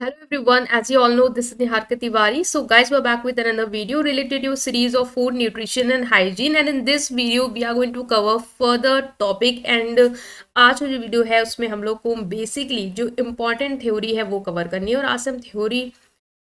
Hello everyone, as you all know, this is Niharika Tiwari. So guys, we're back with another video related to a series of food, nutrition and hygiene. And in this video, we are going to cover further topic. And आज का जो video है उसमें हम लोग को basically जो important theory है वो कवर करनी है। और आज हम थ्योरी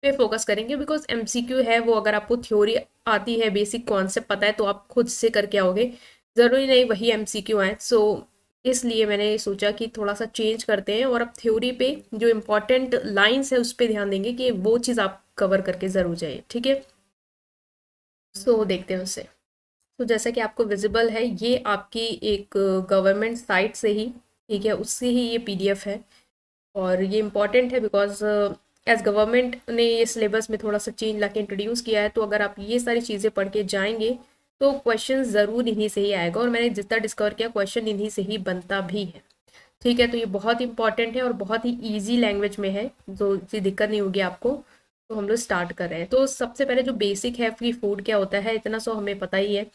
पे फोकस करेंगे बिकॉज एमसीक्यू है वो, अगर आपको थ्योरी आती है, बेसिक कॉन्सेप्ट पता है तो आप खुद से करके आओगे, ज़रूरी नहीं वही एमसीक्यू आए। सो इसलिए मैंने सोचा कि थोड़ा सा चेंज करते हैं और अब थ्योरी पे जो इम्पोर्टेंट लाइंस है उस पर ध्यान देंगे कि वो चीज़ आप कवर करके ज़रूर जाइए, ठीक है। सो देखते हैं उससे। तो जैसा कि आपको विजिबल है, ये आपकी एक गवर्नमेंट साइट से ही, ठीक है, उससे ही ये पीडीएफ है। और ये इम्पॉर्टेंट है बिकॉज एज गवर्नमेंट ने ये सिलेबस में थोड़ा सा चेंज ला के इंट्रोड्यूस किया है। तो अगर आप ये सारी चीज़ें पढ़ के जाएंगे तो क्वेश्चन ज़रूर इन्हीं से ही आएगा। और मैंने जितना डिस्कवर किया, क्वेश्चन इन्हीं से ही बनता भी है, ठीक है। तो ये बहुत इंपॉर्टेंट है और बहुत ही ईजी लैंग्वेज में है, तो इतनी दिक्कत नहीं होगी आपको। तो हम लोग स्टार्ट कर रहे हैं। तो सबसे पहले जो बेसिक है कि फूड क्या होता है, इतना सो हमें पता ही है,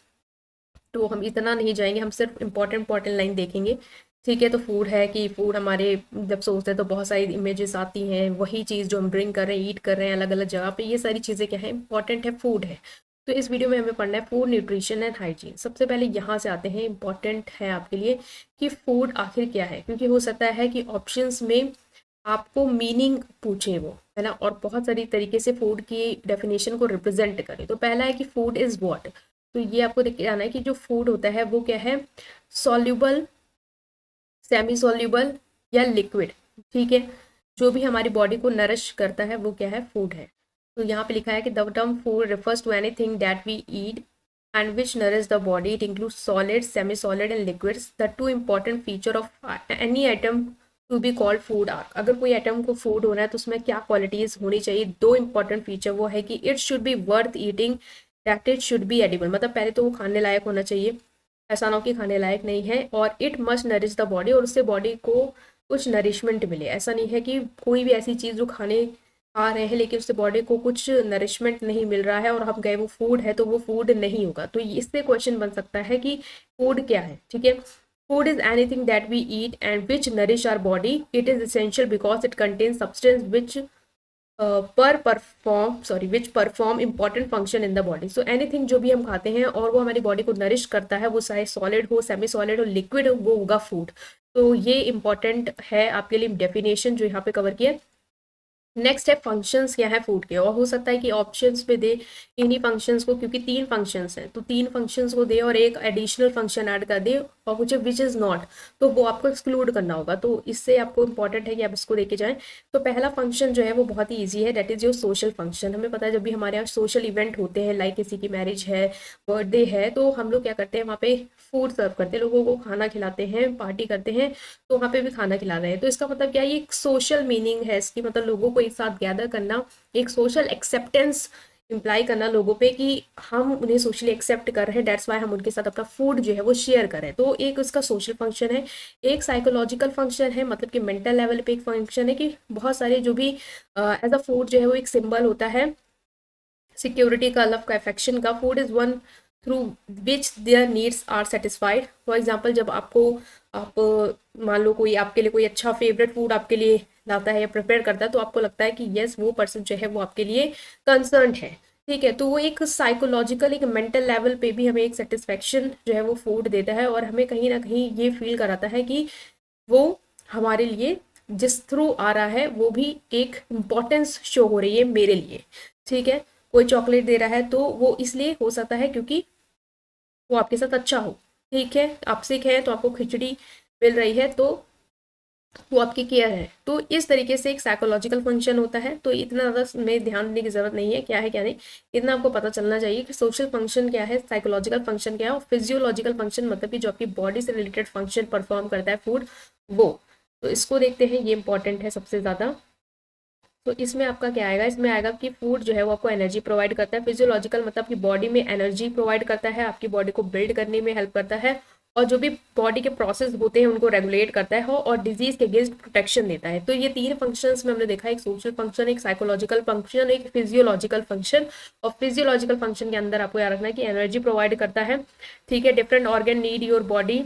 तो हम इतना नहीं जाएंगे, हम सिर्फ इंपॉर्टेंट लाइन देखेंगे, ठीक है। तो फूड है कि फूड हमारे जब सोचते हैं तो बहुत सारी इमेजेस आती हैं, वही चीज़ जो हम ड्रिंक कर रहे हैं, ईट कर रहे हैं अलग अलग जगह पे, ये सारी चीज़ें क्या है, इंपॉर्टेंट है, फूड है। तो इस वीडियो में हमें पढ़ना है फूड, न्यूट्रिशन एंड हाइजीन। सबसे पहले यहाँ से आते हैं, इंपॉर्टेंट है आपके लिए कि फूड आखिर क्या है, क्योंकि हो सकता है कि ऑप्शंस में आपको मीनिंग पूछे वो, है ना, और बहुत सारी तरीके से फूड की डेफिनेशन को रिप्रेजेंट करें। तो पहला है कि फूड इज़ व्हाट। तो ये आपको देख के आना है कि जो फूड होता है वो क्या है, सॉल्युबल, सेमी सॉल्युबल या लिक्विड, ठीक है। जो भी हमारी बॉडी को नरिश करता है वो क्या है, फूड है। तो यहाँ पे लिखा है कि the term food refers to anything that we eat and which nourish the body. It includes solids, semi-solid and liquids. The two important feature of any item to be called food are, अगर कोई item को food होना है तो उसमें क्या qualities होनी चाहिए, दो इंपॉर्टेंट फीचर वो है कि it should be worth eating, that it should be edible, मतलब पहले तो वो खाने लायक होना चाहिए, ऐसा ना हो कि खाने लायक नहीं है, और it must nourish the body, और उससे बॉडी को कुछ नरिशमेंट मिले। ऐसा नहीं है कि कोई भी ऐसी चीज़ जो खाने खा रहे हैं लेकिन उससे बॉडी को कुछ नरिशमेंट नहीं मिल रहा है और हम गए वो फूड है तो वो फूड नहीं होगा। तो इससे क्वेश्चन बन सकता है कि फूड क्या है, ठीक है। Food is anything that we eat and which nourish our body. It is essential because it contain substance which which perform important function in the body. So anything जो भी हम खाते हैं और वो हमारी बॉडी को नरिश करता है, वो चाहे सॉलिड हो, सेमी सॉलिड हो, लिक्विड हो, वो होगा फूड। तो ये इंपॉर्टेंट है आपके लिए डेफिनेशन जो यहाँ पे कवर किया। नेक्स्ट है फंक्शंस क्या है फूड के, और हो सकता है कि ऑप्शंस में दे इन्हीं फंक्शंस को, क्योंकि तीन फंक्शंस हैं तो तीन फंक्शंस को दे और एक एडिशनल फंक्शन ऐड कर दे, और कुछ विच इज़ नॉट, तो वो आपको एक्सक्लूड करना होगा। तो इससे आपको इंपॉर्टेंट है कि आप इसको लेके जाएं। तो पहला फंक्शन जो है वो बहुत ही ईजी है, that is your social function. हमें पता है जब भी हमारे यहाँ सोशल इवेंट होते हैं, लाइक किसी की मैरिज है, बर्थडे है, तो हम लोग क्या करते हैं, वहाँ पे फूड सर्व करते हैं, लोगों को खाना खिलाते हैं, पार्टी करते हैं, तो वहाँ पे भी खाना खिला रहे हैं। तो इसका मतलब क्या है, ये एक सोशल मीनिंग है इसकी, मतलब लोगों को एक साथ गैदर करना, एक सोशल एक्सेप्टेंस इम्प्लाई करना लोगों पे कि हम उन्हें सोशली एक्सेप्ट कर रहे हैं, दैट्स वाई हम उनके साथ अपना फूड जो है वो शेयर करें। तो एक उसका सोशल फंक्शन है। एक साइकोलॉजिकल फंक्शन है, मतलब कि मेंटल लेवल पे एक फंक्शन है कि बहुत सारे जो भी एज अ फूड जो है वो एक सिंबल होता है सिक्योरिटी का, लव का, अफेक्शन का। Food is one through which their needs are satisfied. For example, जब आपको आप मान लो कोई आपके लिए कोई अच्छा फेवरेट फूड आपके लिए लाता है या प्रिपेयर करता है, तो आपको लगता है कि यस वो पर्सन जो है वो आपके लिए कंसर्न है, ठीक है। तो वो एक साइकोलॉजिकल, एक मेंटल लेवल पे भी हमें एक सेटिस्फेक्शन जो है वो फूड देता है, और हमें कहीं ना कहीं ये फील कराता है कि वो हमारे लिए जिस थ्रू आ रहा है वो भी एक इम्पोर्टेंस शो हो रही है मेरे लिए, ठीक है। कोई चॉकलेट दे रहा है तो वो इसलिए हो सकता है क्योंकि वो आपके साथ अच्छा हो, ठीक है। आप सिक है तो आपको खिचड़ी मिल रही है तो वो आपकी केयर है। तो इस तरीके से एक साइकोलॉजिकल फंक्शन होता है। तो इतना ज़्यादा में ध्यान देने की ज़रूरत नहीं है क्या है क्या नहीं, इतना आपको पता चलना चाहिए कि सोशल फंक्शन क्या है, साइकोलॉजिकल फंक्शन क्या है, और फिजियोलॉजिकल फंक्शन मतलब कि जो आपकी बॉडी से रिलेटेड फंक्शन परफॉर्म करता है फूड, वो। तो इसको देखते हैं, ये इंपॉर्टेंट है सबसे ज़्यादा। तो इसमें आपका क्या आएगा, इसमें आएगा कि फूड जो है वो आपको एनर्जी प्रोवाइड करता है। फिजियोलॉजिकल मतलब कि बॉडी में एनर्जी प्रोवाइड करता है, आपकी बॉडी को बिल्ड करने में हेल्प करता है, और जो भी बॉडी के प्रोसेस होते हैं उनको रेगुलेट करता है, और डिजीज के अगेंस्ट प्रोटेक्शन देता है। तो ये तीन फंक्शंस में हमने देखा, एक सोशल फंक्शन, एक साइकोलॉजिकल फंक्शन, एक फिजियोलॉजिकल फंक्शन। और फिजियोलॉजिकल फंक्शन के अंदर आपको याद रखना है कि एनर्जी प्रोवाइड करता है, ठीक है। Different organ need your body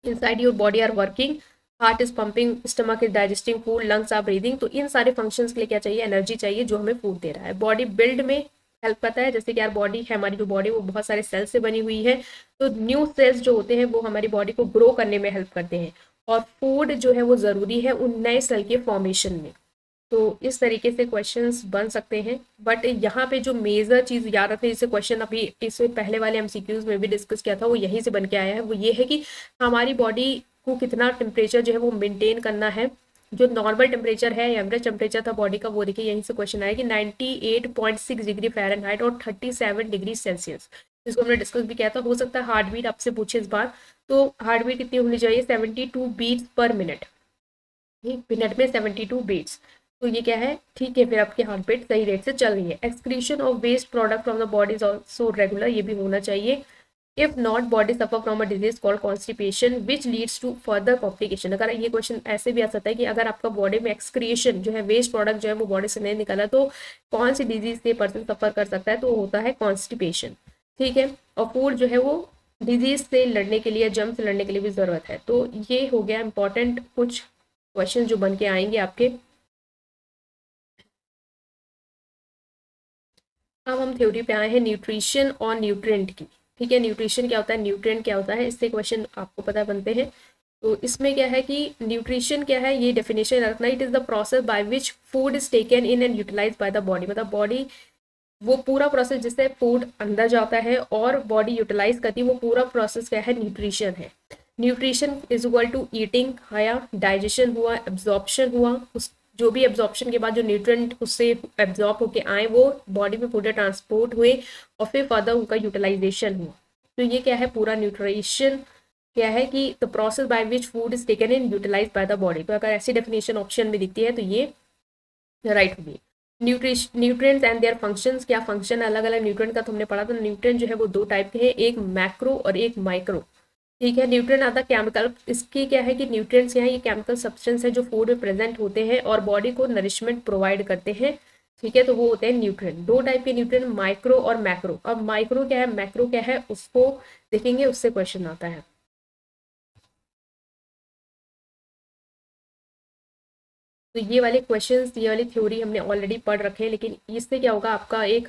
inside your body are working, heart is pumping, stomach is digesting food, lungs are breathing. तो इन सारे फंक्शंस के लिए क्या चाहिए, एनर्जी चाहिए जो हमें फूड दे रहा है। बॉडी बिल्ड में हेल्प करता है, जैसे कि यार बॉडी है हमारी, जो बॉडी वो बहुत सारे सेल्स से बनी हुई है, तो न्यू सेल्स जो होते हैं वो हमारी बॉडी को ग्रो करने में हेल्प करते हैं। और फूड जो है वो ज़रूरी है उन नए सेल के फॉर्मेशन में। तो इस तरीके से क्वेश्चंस बन सकते हैं। बट यहाँ पे जो मेजर चीज़ याद रखते हैं, जैसे क्वेश्चन अभी इससे पहले वाले एमसीक्यूज में भी डिस्कस किया था, वो यहीं से बन के आया है, वो ये है कि हमारी बॉडी को कितना टेम्परेचर जो है वो मेंटेन करना है। जो नॉर्मल टेम्परेचर है, एवरेज टेम्परेचर था बॉडी का, वो देखिए यहीं से क्वेश्चन आया कि 98.6 डिग्री फ़ारेनहाइट और 37 डिग्री सेल्सियस, जिसको हमने डिस्कस भी किया था। हो सकता है हार्ट बीट आपसे पूछे इस बार, तो हार्ट बीट कितनी होनी चाहिए, 72 बीट्स पर मिनट, एक मिनट में 72 बीट्स। तो ये क्या है, ठीक है, फिर आपकी हार्ट बीट सही रेट से चल रही है। Excretion of waste product from the body is also regular, ये भी होना चाहिए। If not, body suffer from a disease called constipation which leads to further complication. अगर ये क्वेश्चन ऐसे भी आ सकता है कि अगर आपका बॉडी में एक्सक्रिएशन जो है, वेस्ट प्रोडक्ट जो है वो बॉडी से नहीं निकला, तो कौन सी डिजीज से पर्सन सफर कर सकता है, तो होता है कॉन्स्टिपेशन। ठीक है, और फूड जो है वो डिजीज से लड़ने के लिए, जर्म से लड़ने के लिए भी ज़रूरत है। तो ये हो गया इंपॉर्टेंट कुछ क्वेश्चन जो बन के आएंगे आपके। अब हम थ्योरी पे आए हैं न्यूट्रिशन और न्यूट्रिएंट की। ठीक है, न्यूट्रिशन क्या होता है, न्यूट्रिएंट क्या होता है, इससे क्वेश्चन आपको पता बनते हैं। तो इसमें क्या है कि न्यूट्रिशन क्या है, ये डेफिनेशन रखना, it is the process by which food is taken in and utilize by the body. मतलब बॉडी, वो पूरा प्रोसेस जिससे फूड अंदर जाता है और बॉडी यूटिलाइज करती है, वो पूरा प्रोसेस क्या है, न्यूट्रिशन है। Nutrition is equal to eating, खाया, डाइजेशन हुआ, एब्जॉर्प्शन हुआ, उस जो भी एब्जॉर्प्शन के बाद जो न्यूट्रिएंट उससे एब्जॉर्ब होके आए वो बॉडी में पूरे ट्रांसपोर्ट हुए और फिर फर्दर उनका यूटिलाइजेशन हुआ। तो ये क्या है, पूरा न्यूट्रिशन क्या है कि the process by which food is taken in utilize by the body. तो अगर ऐसी डेफिनेशन ऑप्शन में दिखती है तो ये राइट होगी। न्यूट्रिएंट्स एंड देयर फंक्शंस, क्या फंक्शन अलग अलग न्यूट्रिएंट का तो हमने पढ़ा था। न्यूट्रिएंट जो है वो दो टाइप के हैं, एक मैक्रो और एक माइक्रो। ठीक है, न्यूट्रिएंट आता केमिकल, इसकी क्या है कि न्यूट्रिएंट्स यहाँ ये केमिकल सब्सटेंस है जो फूड में प्रेजेंट होते हैं और बॉडी को नरिशमेंट प्रोवाइड करते हैं। ठीक है, तो वो होते हैं न्यूट्रिएंट। दो टाइप के न्यूट्रिएंट, माइक्रो और मैक्रो। अब माइक्रो क्या है, मैक्रो क्या है, उसको देखेंगे, उससे क्वेश्चन आता है। तो ये वाले क्वेश्चंस, ये वाली थ्योरी हमने ऑलरेडी पढ़ रखे हैं, लेकिन इससे क्या होगा, आपका एक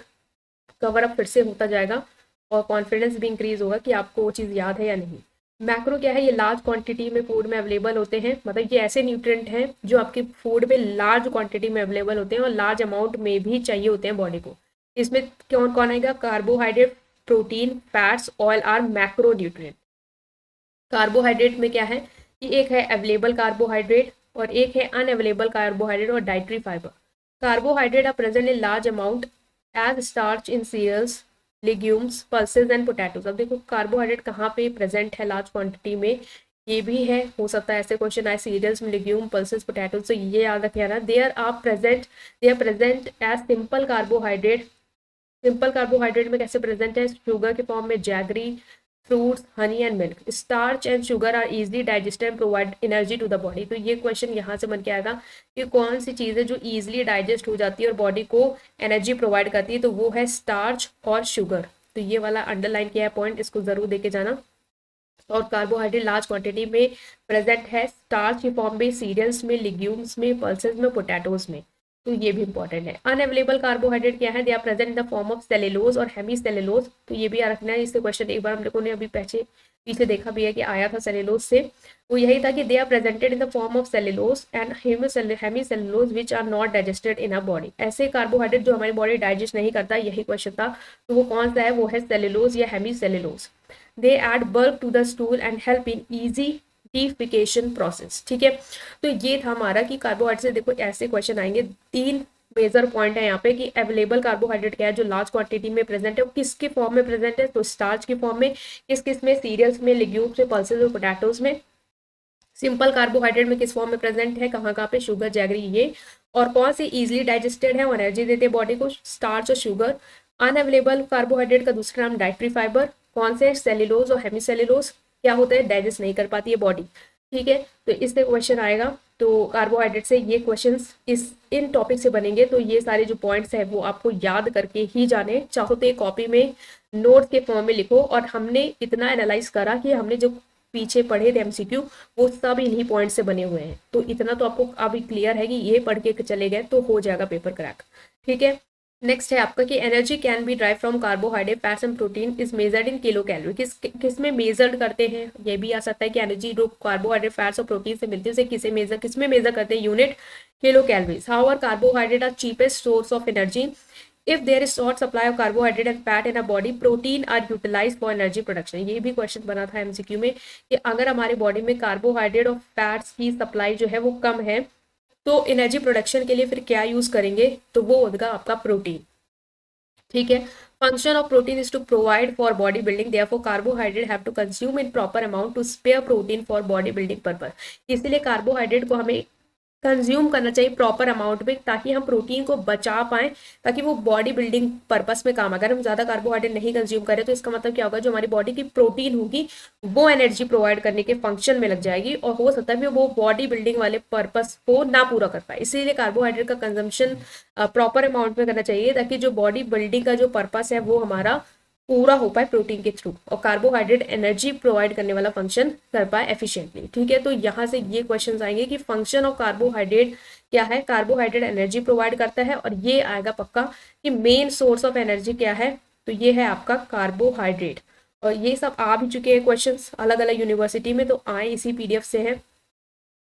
कवर अप फिर से होता जाएगा और कॉन्फिडेंस भी इंक्रीज होगा कि आपको वो चीज़ याद है या नहीं। मैक्रो क्या है, ये लार्ज क्वांटिटी में फूड में अवेलेबल होते हैं। मतलब ये ऐसे न्यूट्रिएंट हैं जो आपके फूड में लार्ज क्वांटिटी में अवेलेबल होते हैं और लार्ज अमाउंट में भी चाहिए होते हैं बॉडी को। इसमें कौन कौन आएगा, carbohydrate, protein, fats, oil are macro nutrient. Carbohydrate में क्या है कि एक है अवेलेबल कार्बोहाइड्रेट और एक है अनअवेलेबल कार्बोहाइड्रेट और dietary fibre. Carbohydrate are present in large amount as starch in cereals, legumes, pulses and potatoes. अब देखो कार्बोहाइड्रेट कहाँ पे प्रेजेंट है लार्ज क्वांटिटी में, ये भी है, हो सकता है ऐसे क्वेश्चन आए, सीरियल्स में, लेग्यूम, पल्सेज, पोटैटोज। तो ये याद रखे ना, they are present as simple carbohydrate. Simple carbohydrate में कैसे प्रेजेंट है, शुगर के फॉर्म में, jaggery, fruits, honey and milk. Starch and sugar are easily digested and provide energy to the body. तो ये क्वेश्चन यहाँ से बन के आएगा कि कौन सी चीज़ है जो इजीली डाइजेस्ट हो जाती है और बॉडी को एनर्जी प्रोवाइड करती है, तो वो है स्टार्च और शुगर। तो ये वाला अंडरलाइन किया है पॉइंट, इसको जरूर देके जाना। और कार्बोहाइड्रेट लार्ज क्वांटिटी में प्रेजेंट है स्टार्च के फॉर्म में, सीरियल्स में, लेग्यूम्स में, पल्सेस में, पोटैटोज में। तो ये भी इंपॉर्टेंट है। अनअवेलेबल कार्बोहाइड्रेट क्या है, they are present in the form of cellulose और हेमी सेलुलोज। तो ये भी याद रखना है, इससे क्वेश्चन एक बार हम लोगों ने अभी पीछे देखा भी है कि आया था सेलुलोज से। वो यही था कि they are presented in the form of cellulose and hemicellulose which are not digested in a body. ऐसे कार्बोहाइड्रेट जो हमारी बॉडी डाइजेस्ट नहीं करता, यही क्वेश्चन था। तो वो कौन सा है, वो है सेलुलोज या hemicellulose. They add bulk to the stool and help in easy defecation process. ठीक है, तो ये था हमारा कि कार्बोहाइड्रेट से देखो ऐसे क्वेश्चन आएंगे। तीन मेजर पॉइंट है यहाँ पे कि अवेलेबल कार्बोहाइड्रेट क्या है जो लार्ज क्वांटिटी में प्रेजेंट है, वो किसके फॉर्म में प्रेजेंट है, तो स्टार्च के फॉर्म में, किस में, सीरियल्स में, लेग्यूम्स में, पल्सेस और पोटैटोज में। सिंपल कार्बोहाइड्रेट में किस फॉर्म में प्रेजेंट है, कहाँ पे, शुगर, जैगरी, ये। और कौन सी इजिली डाइजेस्टेड है, वो एनर्जी देते हैं बॉडी को, स्टार्च और शुगर। अनअवेलेबल कार्बोहाइड्रेट का दूसरा नाम डाइटरी फाइबर, कौन से, सेलुलोज और हेमी सेलुलोज। क्या होता है, डाइजेस्ट नहीं कर पाती है बॉडी। ठीक है, तो इससे क्वेश्चन आएगा। तो कार्बोहाइड्रेट से ये क्वेश्चंस इन टॉपिक से बनेंगे। तो ये सारे जो पॉइंट्स हैं वो आपको याद करके ही जाने, चाहो तो एक कॉपी में नोट्स के फॉर्म में लिखो। और हमने इतना एनालाइज करा कि हमने जो पीछे पढ़े थे एमसीक्यू, वो सब इन्हीं पॉइंट से बने हुए हैं। तो इतना तो आपको अभी क्लियर है कि ये पढ़ के चले गए तो हो जाएगा पेपर क्रैक। ठीक है, नेक्स्ट है आपका कि energy can be drive from carbohydrate fats and protein is measured in kilo calorie. किस में मेजर्ड करते हैं, ये भी आ सकता है कि एनर्जी जो कार्बोहाइड्रेट फैट्स और प्रोटीन से मिलती है उसे किस में मेजर करते हैं, unit kilo calories. However carbohydrate are cheapest source of energy. If there is short supply of carbohydrate and fat in a body, protein are utilized for energy production। ये भी क्वेश्चन बना था एमसीक्यू में कि अगर हमारे बॉडी में carbohydrate और फैट्स की सप्लाई जो है वो कम है तो एनर्जी प्रोडक्शन के लिए फिर क्या यूज करेंगे, तो वो होगा आपका प्रोटीन। ठीक है, function of protein is to provide for body building, therefore carbohydrate have to consume in proper amount to spare protein for body building purpose. इसलिए कार्बोहाइड्रेट को हमें कंज्यूम करना चाहिए प्रॉपर अमाउंट में ताकि हम प्रोटीन को बचा पाएं, ताकि वो बॉडी बिल्डिंग पर्पस में काम। अगर हम ज़्यादा कार्बोहाइड्रेट नहीं कंज्यूम करें तो इसका मतलब क्या होगा, जो हमारी बॉडी की प्रोटीन होगी वो एनर्जी प्रोवाइड करने के फंक्शन में लग जाएगी और हो सकता है वो बॉडी बिल्डिंग वाले पर्पस को ना पूरा कर पाए। इसीलिए कार्बोहाइड्रेट का कंजम्पशन प्रॉपर अमाउंट में करना चाहिए ताकि जो बॉडी बिल्डिंग का जो पर्पस है वो हमारा पूरा हो पाए प्रोटीन के थ्रू, और कार्बोहाइड्रेट एनर्जी प्रोवाइड करने वाला फंक्शन कर पाए एफिशिएंटली। ठीक है, तो यहाँ से ये क्वेश्चन आएंगे कि फंक्शन ऑफ कार्बोहाइड्रेट क्या है, कार्बोहाइड्रेट एनर्जी प्रोवाइड करता है, और ये आएगा पक्का कि मेन सोर्स ऑफ एनर्जी क्या है, तो ये है आपका कार्बोहाइड्रेट। और ये सब आ भी चुके हैं क्वेश्चन अलग अलग यूनिवर्सिटी में, तो आए इसी पीडीएफ से है,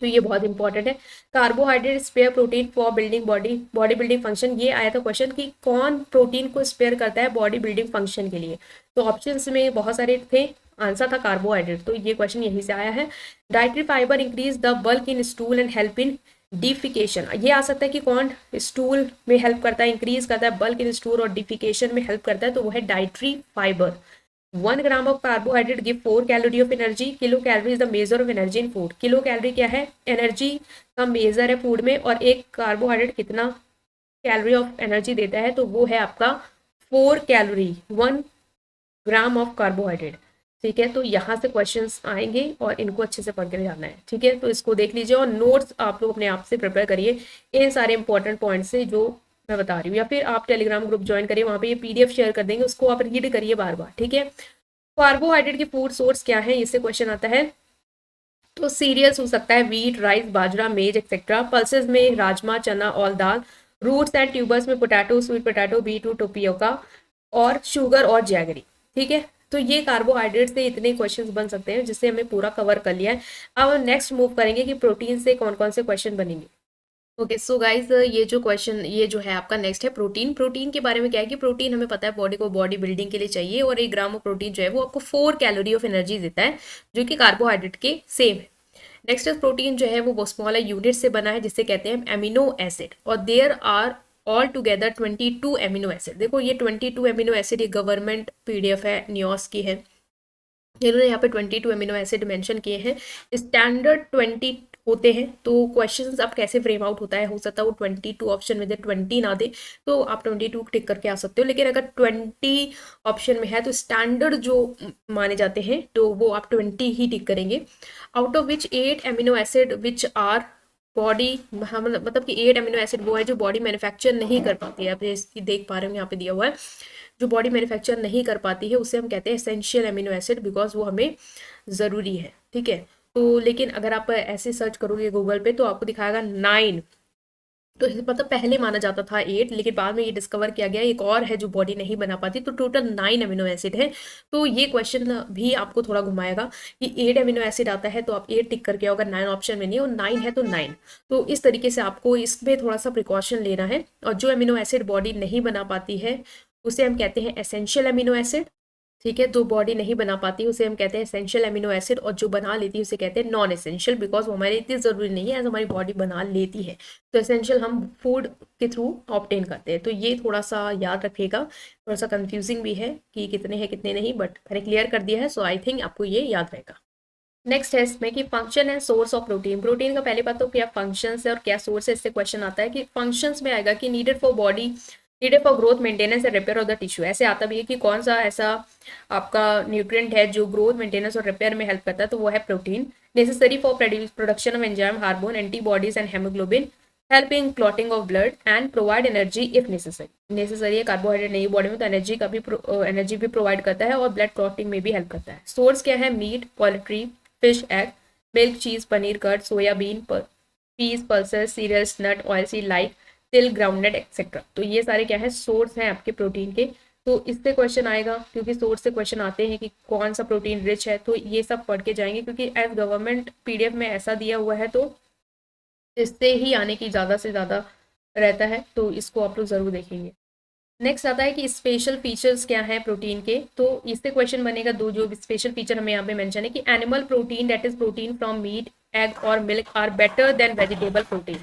तो ये बहुत इंपॉर्टेंट है। Carbohydrate spare protein for building body building function, ये आया था क्वेश्चन कि कौन प्रोटीन को स्पेयर करता है बॉडी बिल्डिंग फंक्शन के लिए, तो ऑप्शंस में बहुत सारे थे, आंसर था कार्बोहाइड्रेट, तो ये क्वेश्चन यहीं से आया है। Dietary fibre increase the bulk in stool and help in defecation, ये आ सकता है कि कौन स्टूल में हेल्प करता है, इंक्रीज करता है बल्क इन स्टूल और डिफिकेशन में हेल्प करता है, तो वो है dietary fibre. 1 gram of carbohydrate give 4 calorie of energy. Kilo calorie is the measure of energy in food. Kilo calorie क्या है, एनर्जी का मेजर है फूड में, और एक कार्बोहाइड्रेट कितना कैलोरी ऑफ एनर्जी देता है, तो वो है आपका 4 कैलोरी 1 ग्राम ऑफ कार्बोहाइड्रेट। ठीक है, तो यहाँ से क्वेश्चंस आएंगे और इनको अच्छे से पढ़ के जाना है। ठीक है, तो इसको देख लीजिए और नोट्स आप लोग अपने आप से प्रिपेयर करिए इन सारे इंपॉर्टेंट पॉइंट से जो मैं बता रही हूँ, या फिर आप टेलीग्राम ग्रुप ज्वाइन करिए, वहाँ पे ये पीडीएफ शेयर कर देंगे, उसको आप रीड करिए बार बार। ठीक है, कार्बोहाइड्रेट के फूड सोर्स क्या है, इससे क्वेश्चन आता है, तो सीरियल्स हो सकता है वीट, राइस, बाजरा, मेज एक्सेट्रा। पल्सेस में राजमा, चना और दाल। रूट्स एंड ट्यूबर्स में पोटैटो, स्वीट पोटैटो, बीटरूट, टोपियोका और शुगर और जैगरी। ठीक है, तो ये कार्बोहाइड्रेट से इतने क्वेश्चंस बन सकते हैं जिससे हमें पूरा कवर कर लिया है। अब हम नेक्स्ट मूव करेंगे कि प्रोटीन से कौन कौन से क्वेश्चन बनेंगे। ओके सो गाइज, ये जो क्वेश्चन ये जो है आपका नेक्स्ट है प्रोटीन के बारे में। क्या है कि प्रोटीन हमें पता है बॉडी को बॉडी बिल्डिंग के लिए चाहिए, और 1 ग्राम ऑफ प्रोटीन जो है वो आपको 4 कैलोरी ऑफ एनर्जी देता है, जो कि कार्बोहाइड्रेट के सेम है। नेक्स्ट प्रोटीन जो है वो स्मॉल यूनिट से बना है जिसे कहते हैं एमिनो एसिड, और there are all together 22 amino acid. देखो ये 22 एमिनो एसिड ये गवर्नमेंट पीडीएफ है, न्यूयॉर्क की है, इन्होंने यहाँ पे 22 एमिनो एसिड मेंशन किए हैं। स्टैंडर्ड 20 होते हैं, तो क्वेश्चंस अब कैसे फ्रेम आउट होता है, हो सकता है वो 22 ऑप्शन में दे 20 ना दे, तो आप 22 टिक करके आ सकते हो, लेकिन अगर 20 ऑप्शन में है तो स्टैंडर्ड जो माने जाते हैं तो वो आप 20 ही टिक करेंगे। Out of which 8 amino acid which our body, मतलब कि 8 एमिनो एसिड वो है जो बॉडी मैन्युफैक्चर नहीं कर पाती है, आप इसकी देख पा रहे हो यहाँ पे दिया हुआ है, जो बॉडी मैन्युफैक्चर नहीं कर पाती है उसे हम कहते हैं एसेंशियल एमिनो एसिड, बिकॉज वो हमें ज़रूरी है। ठीक है, तो लेकिन अगर आप ऐसे सर्च करोगे गूगल पे तो आपको दिखाएगा 9, तो मतलब पहले माना जाता था 8, लेकिन बाद में ये डिस्कवर किया गया एक और है जो बॉडी नहीं बना पाती, तो टोटल 9 एमिनो एसिड है। तो ये क्वेश्चन भी आपको थोड़ा घुमाएगा कि 8 एमिनो एसिड आता है तो आप 8 टिक करके, अगर 9 ऑप्शन में नहीं और 9 है तो 9। तो इस तरीके से आपको इसमें थोड़ा सा प्रिकॉशन लेना है, और जो एमिनो एसिड बॉडी नहीं बना पाती है उसे हम कहते हैं एसेंशियल एमिनो एसिड। ठीक है, जो बॉडी नहीं बना पाती उसे हम कहते हैं एसेंशियल एमिनो एसिड, और जो बना लेती है उसे कहते हैं नॉन एसेंशियल, बिकॉज वो हमारे इतनी ज़रूरी नहीं है एज हमारी बॉडी बना लेती है। तो एसेंशियल हम फूड के थ्रू ऑब्टेन करते हैं, तो ये थोड़ा सा याद रखिएगा। थोड़ा सा कंफ्यूजिंग भी है कि कितने हैं कितने नहीं, बट मैंने क्लियर कर दिया है, सो आई थिंक आपको ये याद रहेगा। नेक्स्ट है इसमें कि function and source of protein. Protein का पहले बात तो क्या फंक्शंस है और क्या सोर्स है, इससे क्वेश्चन आता है कि फंक्शंस में आएगा कि needed for body, needed for growth, maintenance and repair of the tissue. ऐसे आता भी है कि कौन सा ऐसा आपका न्यूट्रिएंट है जो ग्रोथ, मेंटेनेंस और रिपेयर में हेल्प करता है, तो वो है protein. Necessary for production of enzyme, hormone, antibodies and haemoglobin, help in clotting of blood and provide energy if necessary. Necessary है, कार्बोहाइड्रेट नहीं बॉडी में, तो एनर्जी का भी एनर्जी भी प्रोवाइड करता है और ब्लड क्लॉटिंग में भी हेल्प करता है। सोर्स क्या है, meat, poultry, fish egg, milk, cheese, paneer, curd, soyabean, peas, pulses, cereals, nut, oil seed like til, groundnut etcetera. तो ये सारे क्या है, सोर्स हैं आपके प्रोटीन के। तो इससे क्वेश्चन आएगा, क्योंकि सोर्स से क्वेश्चन आते हैं कि कौन सा प्रोटीन रिच है, तो ये सब पढ़ के जाएंगे, क्योंकि एज गवर्नमेंट पीडीएफ में ऐसा दिया हुआ है, तो इससे ही आने की ज़्यादा से ज़्यादा रहता है, तो इसको आप लोग ज़रूर देखेंगे। नेक्स्ट आता है कि स्पेशल फीचर्स क्या हैं प्रोटीन के, तो इससे क्वेश्चन बनेगा दो, जो स्पेशल फीचर हमें यहाँ पे मेंशन है कि animal protein that is protein from meat, egg और milk are better than vegetable protein.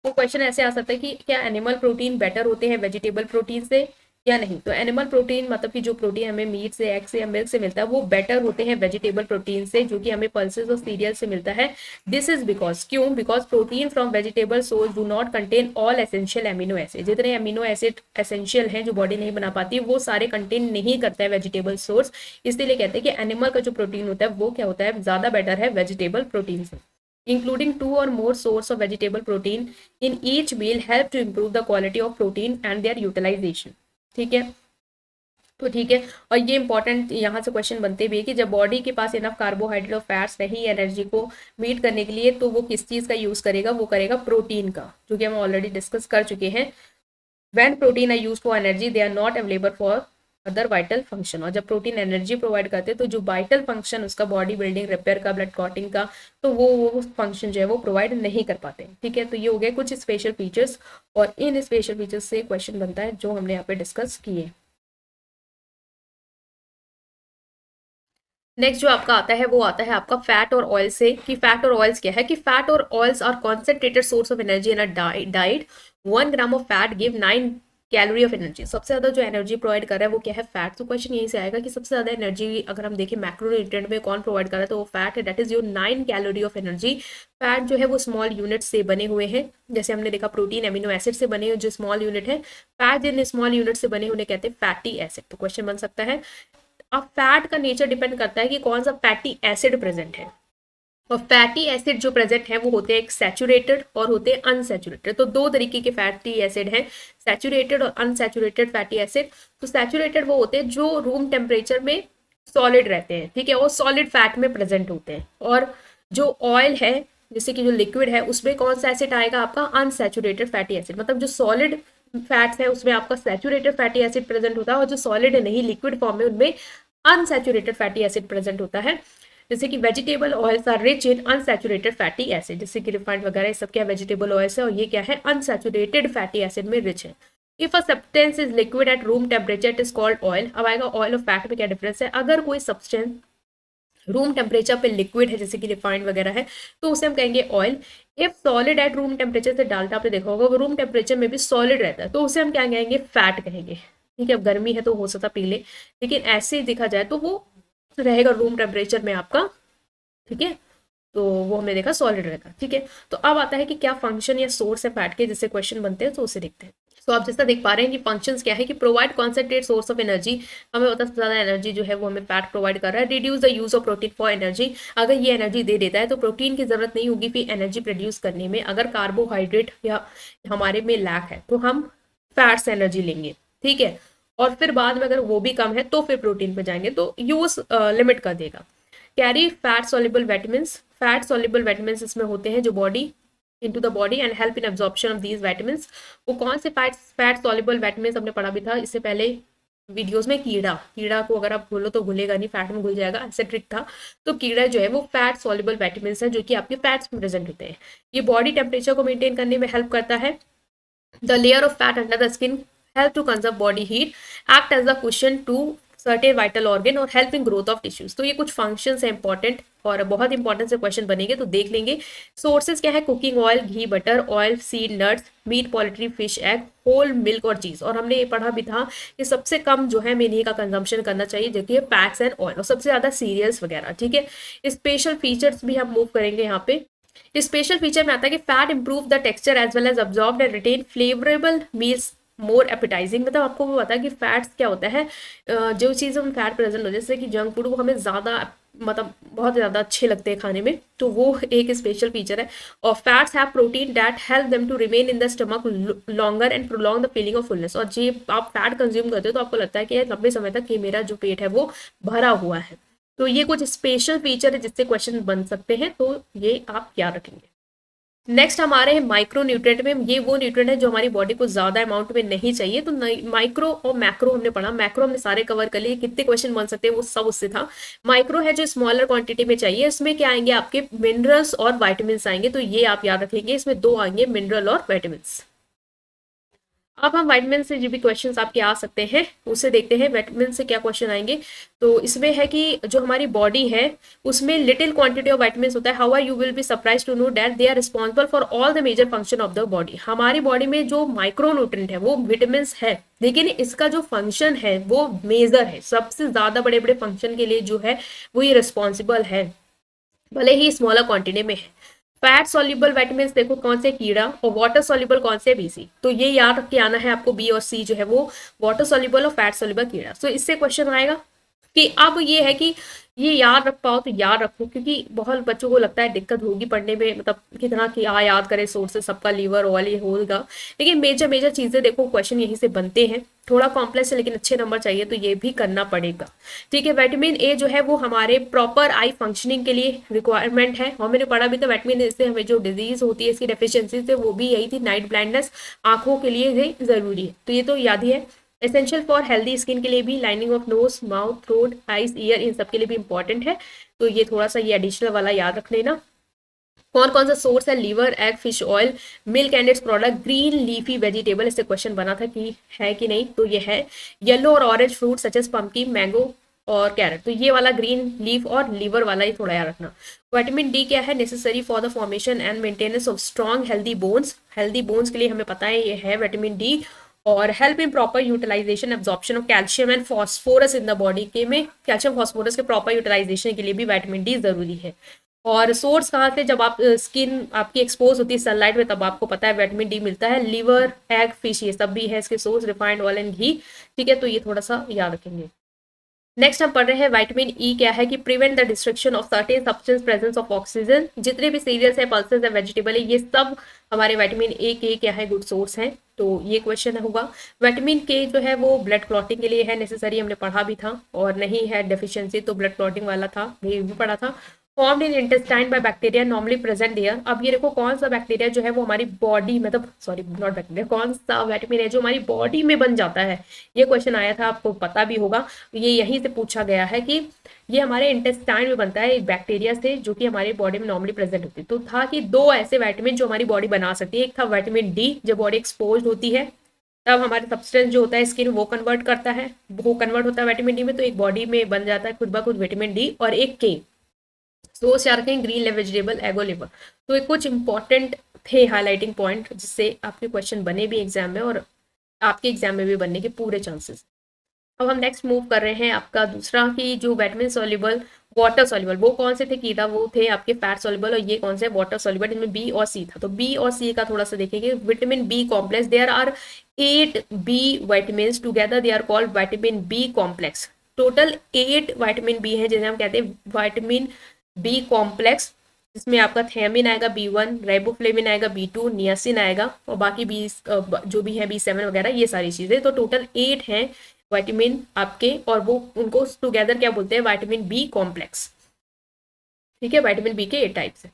तो क्वेश्चन ऐसे आ सकता है कि क्या एनिमल प्रोटीन बेटर होते हैं वेजिटेबल प्रोटीन से या नहीं। तो एनिमल प्रोटीन मतलब कि जो प्रोटीन हमें मीट से, एग से या मिल्क से मिलता है, वो बेटर होते हैं वेजिटेबल प्रोटीन से, जो कि हमें पल्सेस और सीरियल से मिलता है। दिस इज बिकॉज, क्यों, because protein from vegetable source do not contain all essential amino acid. जितने एमिनो एसिड एसेंशियल हैं जो बॉडी नहीं बना पाती, वो सारे कंटेन नहीं करता है वेजिटेबल सोर्स। इसलिए कहते हैं कि एनिमल का जो प्रोटीन होता है वो क्या होता है, ज्यादा बेटर है वेजिटेबल प्रोटीन से। Including 2 or more source of vegetable protein in each meal help to improve the quality of protein and their utilization। ठीक है, तो ठीक है। और ये इंपॉर्टेंट यहाँ से क्वेश्चन बनते भी है कि जब बॉडी के पास इनफ कार्बोहाइड्रेट और फैट्स नहीं एनर्जी को मीट करने के लिए, तो वो किस चीज़ का यूज़ करेगा, वो करेगा प्रोटीन का, जो कि हम ऑलरेडी डिस्कस कर चुके हैं। When protein are use for energy they are not available for other vital function. और जब प्रोटीन एनर्जी प्रोवाइड करते हैं, तो जो वाइटल फंक्शन उसका, बॉडी बिल्डिंग, रिपेयर का, ब्लड क्लॉटिंग का, तो वो फंक्शन जो है वो प्रोवाइड नहीं कर पाते। ठीक है, तो ये हो गए कुछ स्पेशल फीचर्स, और इन स्पेशल फीचर्स से क्वेश्चन बनता है जो हमने यहाँ पे डिस्कस किए। नेक्स्ट जो आपका आता है वो आता है आपका फैट और ऑयल से, कि फैट और ऑयल्स क्या है, कि फैट और oils are concentrated source of energy in a diet. 1 gram of fat give 9 calorie of energy. सबसे ज्यादा जो एनर्जी प्रोवाइड कर रहा है वो क्या है, फैट। तो क्वेश्चन यहीं से आएगा कि सबसे ज्यादा एनर्जी अगर हम देखें मैक्रोन्यूट्रिएंट में कौन प्रोवाइड कर रहा है, तो वो फैट है, that is your 9 calorie of energy. Fat जो है वो स्मॉल यूनिट से बने हुए हैं, जैसे हमने देखा प्रोटीन एमिनो एसिड से बने हुए जो स्मॉल यूनिट है, फैट जिन स्मॉल यूनिट से बने उन्हें कहते हैं फैटी एसिड। तो क्वेश्चन बन सकता है, अब फैट का नेचर डिपेंड करता है कि कौन सा फैटी एसिड प्रेजेंट है। और फैटी एसिड जो प्रेजेंट है वो होते हैं एक सैचुरेटेड और होते हैं अनसैचुरेटेड। तो दो तरीके के फैटी एसिड हैं, सैचुरेटेड और अनसैचुरेटेड फैटी एसिड। तो सैचुरेटेड वो होते हैं जो रूम टेम्परेचर में सॉलिड रहते हैं, ठीक है, और सॉलिड फैट में प्रेजेंट होते हैं। और जो ऑयल है, जैसे कि जो लिक्विड है, उसमें कौन सा एसिड आएगा, आपका अनसैचुरेटेड फैटी एसिड। मतलब जो सॉलिड फैट्स है उसमें आपका सैचुरेटेड फैटी एसिड प्रेजेंट होता है, और जो सॉलिड है नहीं लिक्विड फॉर्म में, उनमें अनसैचुरेटेड फैटी एसिड प्रेजेंट होता है। जैसे कि vegetable oils are rich in unsaturated fatty acid, जैसे कि रिफाइंड वगैरह सब क्या वेजिटेबल ऑयल्स है, और ये क्या है, अनसैचुरेटेड फैटी एसिड में रिच है। If a substance is liquid at room temperature it is called oil. अब आएगा ऑयल और फैट में क्या डिफरेंस है। अगर कोई सब्सटेंस रूम टेम्परेचर पे लिक्विड है, जैसे कि रिफाइंड वगैरह है, तो उसे हम कहेंगे oil. If solid at room temperature, से डालटा आपने देखा होगा वो रूम टेम्परेचर में भी सॉलिड रहता है, तो उसे हम क्या कहेंगे, फैट कहेंगे। ठीक है, अब गर्मी है तो हो सकता पी ले, लेकिन ऐसे ही देखा जाए तो वो रहेगा रूम टेम्परेचर में आपका। ठीक है, तो वो हमने देखा सॉलिड रहेगा। ठीक है, तो अब आता है कि क्या फंक्शन या सोर्स है फैट के, जिससे क्वेश्चन बनते हैं, तो उसे देखते हैं। तो आप जैसा देख पा रहे हैं कि फंक्शंस क्या है, कि provide concentrate source of energy. हमें पता सबसे ज्यादा एनर्जी जो है वो हमें फैट प्रोवाइड कर रहा है। Reduce the use of protein for energy. अगर ये एनर्जी दे देता है तो प्रोटीन की जरूरत नहीं होगी फिर एनर्जी प्रोड्यूस करने में। अगर कार्बोहाइड्रेट या हमारे में लैक है तो हम फैट से एनर्जी लेंगे। ठीक है, और फिर बाद में अगर वो भी कम है तो फिर प्रोटीन पे जाएंगे, तो यूज लिमिट कर देगा। Carry fat soluble vitamins. Fat soluble vitamins इसमें होते हैं जो body into the body and help in absorption of these vitamins। वो कौन से फैट सॉल्युबल विटामिन्स हमने पढ़ा भी था इससे पहले वीडियोस में। कीड़ा को अगर आप घोलो तो घुलेगा नहीं, फैट में घुल जाएगा, ऐसे ट्रिक था। तो कीड़ा जो है वो फैट सॉल्युबल विटामिन्स है जो कि आपके फैट्स में प्रेजेंट होते हैं। ये बॉडी टेम्परेचर को मेंटेन करने में हेल्प करता है। The layer of fat under the skin help to conserve body heat, act as the cushion to certain vital organ और help in growth of tissues। तो ये कुछ functions है इंपॉर्टेंट, और बहुत इंपॉर्टेंट से क्वेश्चन बनेंगे, तो देख लेंगे। सोर्सेज क्या है, cooking oil, ghee, butter, oil seed, nuts, meat, poultry, fish, egg, whole milk और चीज। और हमने ये पढ़ा भी था कि सबसे कम जो है हमें इन्हीं का कंजम्पशन करना चाहिए, जो कि फैट्स एंड ऑयल, और सबसे ज्यादा सीरियल्स वगैरह। ठीक है, स्पेशल फीचर्स भी हम मूव करेंगे यहाँ पे। स्पेशल फीचर में आता है कि fat improve the texture as well as absorbed and retain flavourable meals more appetising. मतलब आपको वो पता है कि फैट्स क्या होता है, जो चीज़ हम फैट प्रेजेंट हो, जैसे कि जंक फूड, वो हमें ज़्यादा मतलब बहुत ज़्यादा अच्छे लगते हैं खाने में, तो वो एक स्पेशल फीचर है। और fats have protein that help them to remain in the stomach longer and prolong the feeling of fullness. और जी आप फैट कंज्यूम करते हो तो आपको लगता है कि लंबे समय तक कि मेरा जो पेट है वो भरा हुआ है। तो ये कुछ स्पेशल फीचर है जिससे क्वेश्चन बन सकते हैं, तो ये आप याद रखेंगे। नेक्स्ट हमारे हैं माइक्रो न्यूट्रिएंट में, ये वो न्यूट्रिएंट है जो हमारी बॉडी को ज्यादा अमाउंट में नहीं चाहिए। तो माइक्रो और मैक्रो हमने पढ़ा, मैक्रो हमने सारे कवर कर लिए, कितने क्वेश्चन बन सकते हैं वो सब उससे था। माइक्रो है जो स्मॉलर क्वांटिटी में चाहिए, इसमें क्या आएंगे आपके मिनरल्स और वाइटामिन आएंगे, तो ये आप याद रखेंगे, इसमें दो आएंगे मिनरल और वाइटामिन। अब हम वाइटमिन से जो भी क्वेश्चंस आपके आ सकते हैं उसे देखते हैं, वाइटमिन से क्या क्वेश्चन आएंगे। तो इसमें है कि जो हमारी बॉडी है उसमें लिटिल क्वांटिटी ऑफ वाइटमिन होता है, how you will be surprise to know that they are responsible for all the major function of the body. हमारी बॉडी में जो माइक्रो न्यूट्रिएंट है वो विटामिन है, लेकिन इसका जो फंक्शन है वो मेजर है, सबसे ज्यादा बड़े बड़े फंक्शन के लिए जो है वो ये रिस्पॉन्सिबल है, भले ही स्मॉलर क्वांटिटी में है। फैट सॉल्युबल विटामिन देखो कौन से कीड़ा, और वाटर सॉल्युबल कौन से बीसी, तो ये याद रख के आना है आपको, बी और सी जो है वो वाटर सॉल्युबल और फैट सॉल्युबल कीड़ा। तो इससे क्वेश्चन आएगा कि अब ये है कि ये याद रख पाओ तो याद रखो, क्योंकि बहुत बच्चों को लगता है दिक्कत होगी पढ़ने में, मतलब कितना क्या याद करे, सोर्सेस सबका लीवर ऑयल ये होगा, लेकिन मेजर मेजर चीजें देखो क्वेश्चन यहीं से बनते हैं। थोड़ा कॉम्प्लेक्स है लेकिन अच्छे नंबर चाहिए तो ये भी करना पड़ेगा। ठीक है, विटामिन ए जो है वो हमारे प्रॉपर आई फंक्शनिंग के लिए रिक्वायरमेंट है, और मैंने पढ़ा भी था विटामिन ए से हमें जो डिजीज होती है इसकी डेफिशिएंसी से, वो भी यही थी, नाइट ब्लाइंडनेस, आंखों के लिए ये जरूरी है, तो ये तो याद ही है। एसेंशियल फॉर हेल्दी स्किन के लिए भी, lining of nose mouth throat eyes year in सब के लिए भी इंपॉर्टेंट है, तो ये थोड़ा सा ये एडिशनल वाला याद रख लेना। कौन कौन सा सोर्स है, liver, egg, fish oil, milk and its product, green leafy vegetable, इससे क्वेश्चन बना था कि है कि नहीं, तो ये है। येलो और orange fruit such as pumpkin, mango और कैरेट, तो ये वाला ग्रीन लीफ और लीवर वाला ही थोड़ा याद रखना। विटामिन डी क्या है, necessary for the formation and maintenance of strong healthy bones, healthy bones के लिए हमें पता है ये है विटामिन डी, और help in proper utilization absorption of calcium and phosphorus in the body, के में कैल्शियम फॉस्फोरस के प्रॉपर यूटिलाइजेशन के लिए भी विटामिन डी जरूरी है। और सोर्स कहाँ से, जब आप स्किन आपकी एक्सपोज होती है सनलाइट में तब आपको पता है विटामिन डी मिलता है, लिवर, एग, फिश ये सब भी है इसके सोर्स, रिफाइंड ऑयल एंड घी। ठीक है, तो ये थोड़ा सा याद रखेंगे। नेक्स्ट हम पढ़ रहे हैं विटामिन ई क्या है, कि prevent the destruction of certain substance presence of oxygen, जितने भी सीरियल्स है, पल्सेस है, वेजिटेबल है, ये सब हमारे विटामिन ए के क्या है गुड सोर्स हैं, तो ये क्वेश्चन होगा। विटामिन के जो है वो ब्लड क्लॉटिंग के लिए है नेसेसरी, हमने पढ़ा भी था, और नहीं है डेफिशिएंसी तो ब्लड क्लॉटिंग वाला था, ये भी पढ़ा था। Formed in intestine by bacteria normally present there, अब ये देखो कौन सा बैक्टीरिया जो है वो हमारी बॉडी, मतलब सॉरी नॉट बैक्टीरिया, कौन सा विटामिन है जो हमारी बॉडी में बन जाता है, ये क्वेश्चन आया था, आपको पता भी होगा, ये यहीं से पूछा गया है कि ये हमारे इंटेस्टाइन में बनता है एक बैक्टीरिया से, जो कि हमारी बॉडी में नॉर्मली प्रेजेंट होती है। तो था कि दो ऐसे विटामिन जो हमारी बॉडी बना सकती है, एक था विटामिन डी, जब बॉडी एक्सपोज होती है तब हमारे सब्सटेंस जो होता है स्किन वो कन्वर्ट करता है, वो कन्वर्ट होता है विटामिन डी में, तो एक बॉडी में बन जाता है खुद ब खुद विटामिन डी, और एक के सोर्स याद रखें, ग्रीन वेजिटेबल, एगो लिवर। तो ये कुछ इंपॉर्टेंट थे हाईलाइटिंग पॉइंट जिससे आपके क्वेश्चन बने भी एग्जाम में, और आपके एग्जाम में भी बनने के पूरे चांसेस। अब हम नेक्स्ट मूव कर रहे हैं आपका दूसरा, कि जो विटामिन सॉल्युबल, वाटर सॉल्युबल, वो कौन से थे कीड़ा, वो थे आपके फैट सॉल्युबल, और ये कौन से वाटर सॉल्युबल, इनमें बी और सी था। तो बी और सी का थोड़ा सा देखेंगे। Vitamin B complex, there are 8 B vitamin together, they are called vitamin B complex. Total 8 vitamin B है जिन्हें हम कहते हैं विटामिन बी कॉम्प्लेक्स, जिसमें आपका थियामिन आएगा B1, राइबोफ्लेविन आएगा B2, नियासिन आएगा, और बाकी बी जो भी है B7 वगैरह, ये सारी चीजें, तो टोटल 8 हैं विटामिन आपके, और वो उनको टुगेदर क्या बोलते हैं, विटामिन बी कॉम्प्लेक्स। ठीक है, विटामिन बी के 8 टाइप्स है।